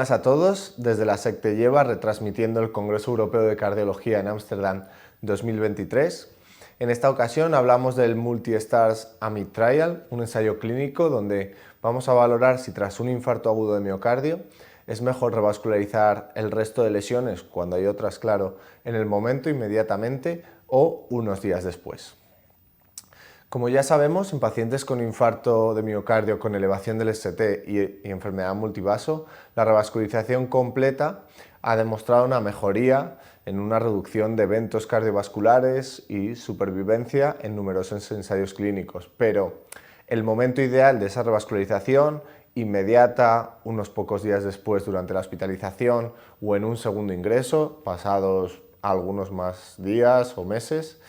buenas a todos, desde la SEC te lleva retransmitiendo el Congreso Europeo de Cardiología en Ámsterdam 2023. En esta ocasión hablamos del Multi-Stars AMID Trial, un ensayo clínico donde vamos a valorar si tras un infarto agudo de miocardio es mejor revascularizar el resto de lesiones cuando hay otras, claro, en el momento inmediatamente o unos días después. Como ya sabemos, en pacientes con infarto de miocardio con elevación del ST y enfermedad multivaso, la revascularización completa ha demostrado una mejoría en una reducción de eventos cardiovasculares y supervivencia en numerosos ensayos clínicos. Pero el momento ideal de esa revascularización, inmediata, unos pocos días después durante la hospitalización o en un segundo ingreso, pasados algunos más días o meses,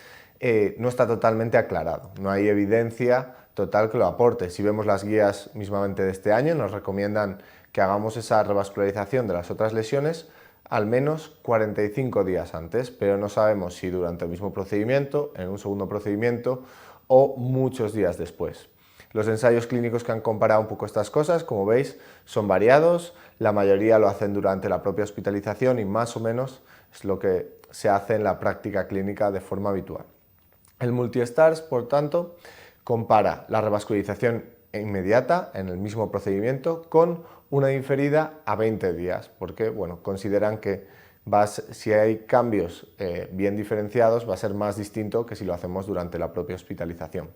no está totalmente aclarado, no hay evidencia total que lo aporte. Si vemos las guías mismamente de este año, nos recomiendan que hagamos esa revascularización de las otras lesiones al menos 45 días antes, pero no sabemos si durante el mismo procedimiento, en un segundo procedimiento o muchos días después. Los ensayos clínicos que han comparado un poco estas cosas, como veis, son variados, la mayoría lo hacen durante la propia hospitalización y más o menos es lo que se hace en la práctica clínica de forma habitual. El Multi-Stars, por tanto, compara la revascularización inmediata en el mismo procedimiento con una diferida a 20 días, porque consideran que si hay cambios bien diferenciados va a ser más distinto que si lo hacemos durante la propia hospitalización.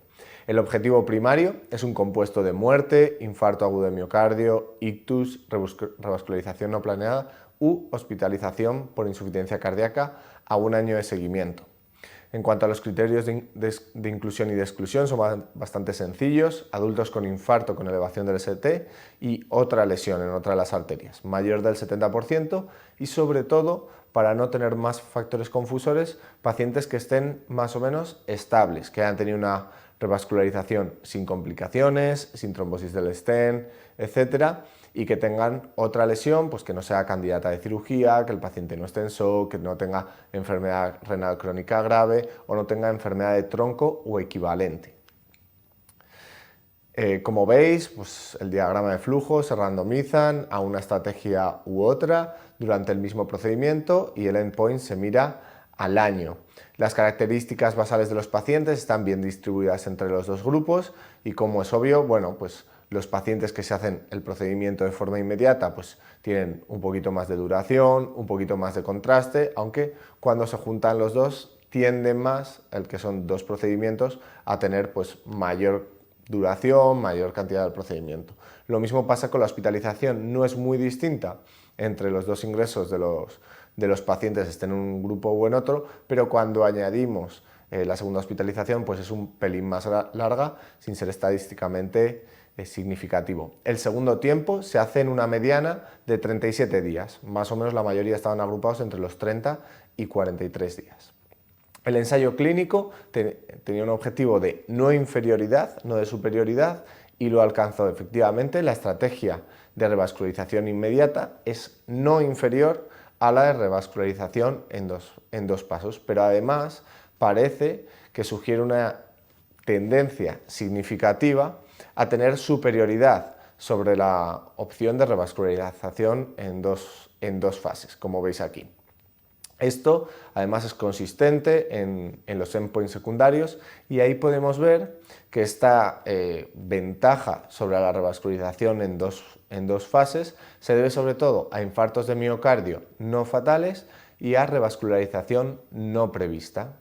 El objetivo primario es un compuesto de muerte, infarto agudo de miocardio, ictus, revascularización no planeada u hospitalización por insuficiencia cardíaca a un año de seguimiento. En cuanto a los criterios de inclusión y de exclusión, son bastante sencillos: adultos con infarto con elevación del ST y otra lesión en otra de las arterias, mayor del 70%, y sobre todo, para no tener más factores confusores, pacientes que estén más o menos estables, que hayan tenido una revascularización sin complicaciones, sin trombosis del stent, etc., y que tengan otra lesión, pues que no sea candidata de cirugía, que el paciente no esté en shock, que no tenga enfermedad renal crónica grave o no tenga enfermedad de tronco o equivalente. Como veis, pues el diagrama de flujo se randomizan a una estrategia u otra durante el mismo procedimiento y el endpoint se mira al año. Las características basales de los pacientes están bien distribuidas entre los dos grupos y, como es obvio, los pacientes que se hacen el procedimiento de forma inmediata pues tienen un poquito más de duración, un poquito más de contraste, aunque cuando se juntan los dos tienden más, el que son dos procedimientos, a tener pues mayor duración, mayor cantidad del procedimiento. Lo mismo pasa con la hospitalización, no es muy distinta entre los dos ingresos de los pacientes, estén en un grupo o en otro, pero cuando añadimos la segunda hospitalización pues es un pelín más larga, sin ser estadísticamente significativo. El segundo tiempo se hace en una mediana de 37 días, más o menos la mayoría estaban agrupados entre los 30 y 43 días. El ensayo clínico tenía un objetivo de no inferioridad, no de superioridad, y lo alcanzó efectivamente. La estrategia de revascularización inmediata es no inferior a la de revascularización en dos pasos, pero además parece que sugiere una tendencia significativa a tener superioridad sobre la opción de revascularización en dos fases, como veis aquí. Esto además es consistente en los endpoints secundarios y ahí podemos ver que esta ventaja sobre la revascularización en dos fases se debe sobre todo a infartos de miocardio no fatales y a revascularización no prevista.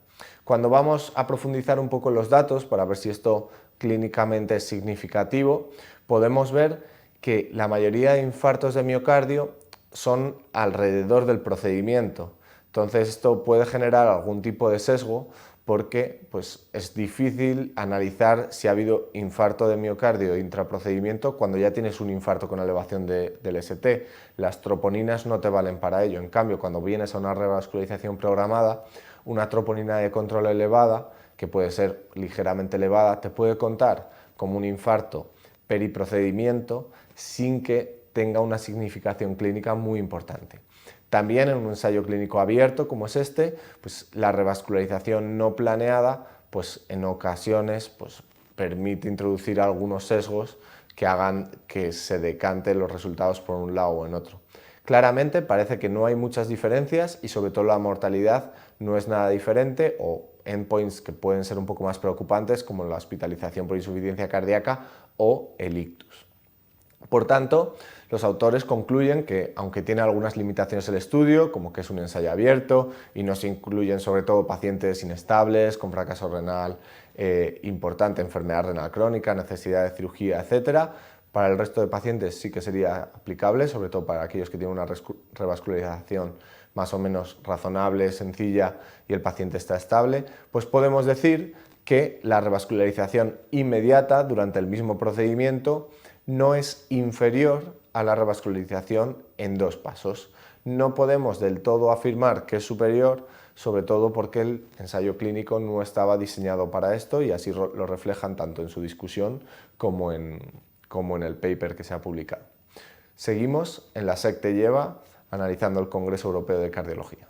Cuando vamos a profundizar un poco en los datos para ver si esto clínicamente es significativo, podemos ver que la mayoría de infartos de miocardio son alrededor del procedimiento. Entonces esto puede generar algún tipo de sesgo porque es difícil analizar si ha habido infarto de miocardio intraprocedimiento cuando ya tienes un infarto con elevación del ST. Las troponinas no te valen para ello. En cambio, cuando vienes a una revascularización programada, una troponina de control elevada, que puede ser ligeramente elevada, te puede contar como un infarto periprocedimiento sin que tenga una significación clínica muy importante. También en un ensayo clínico abierto como es este, pues la revascularización no planeada en ocasiones permite introducir algunos sesgos que hagan que se decanten los resultados por un lado o en otro. Claramente parece que no hay muchas diferencias y sobre todo la mortalidad no es nada diferente, o endpoints que pueden ser un poco más preocupantes como la hospitalización por insuficiencia cardíaca o el ictus. Por tanto, los autores concluyen que, aunque tiene algunas limitaciones el estudio, como que es un ensayo abierto y no se incluyen sobre todo pacientes inestables, con fracaso renal importante, enfermedad renal crónica, necesidad de cirugía, etc., para el resto de pacientes sí que sería aplicable, sobre todo para aquellos que tienen una revascularización más o menos razonable, sencilla y el paciente está estable, pues podemos decir que la revascularización inmediata durante el mismo procedimiento no es inferior a la revascularización en 2 pasos. No podemos del todo afirmar que es superior, sobre todo porque el ensayo clínico no estaba diseñado para esto y así lo reflejan tanto en su discusión como en el paper que se ha publicado. Seguimos en la SEC te lleva analizando el Congreso Europeo de Cardiología.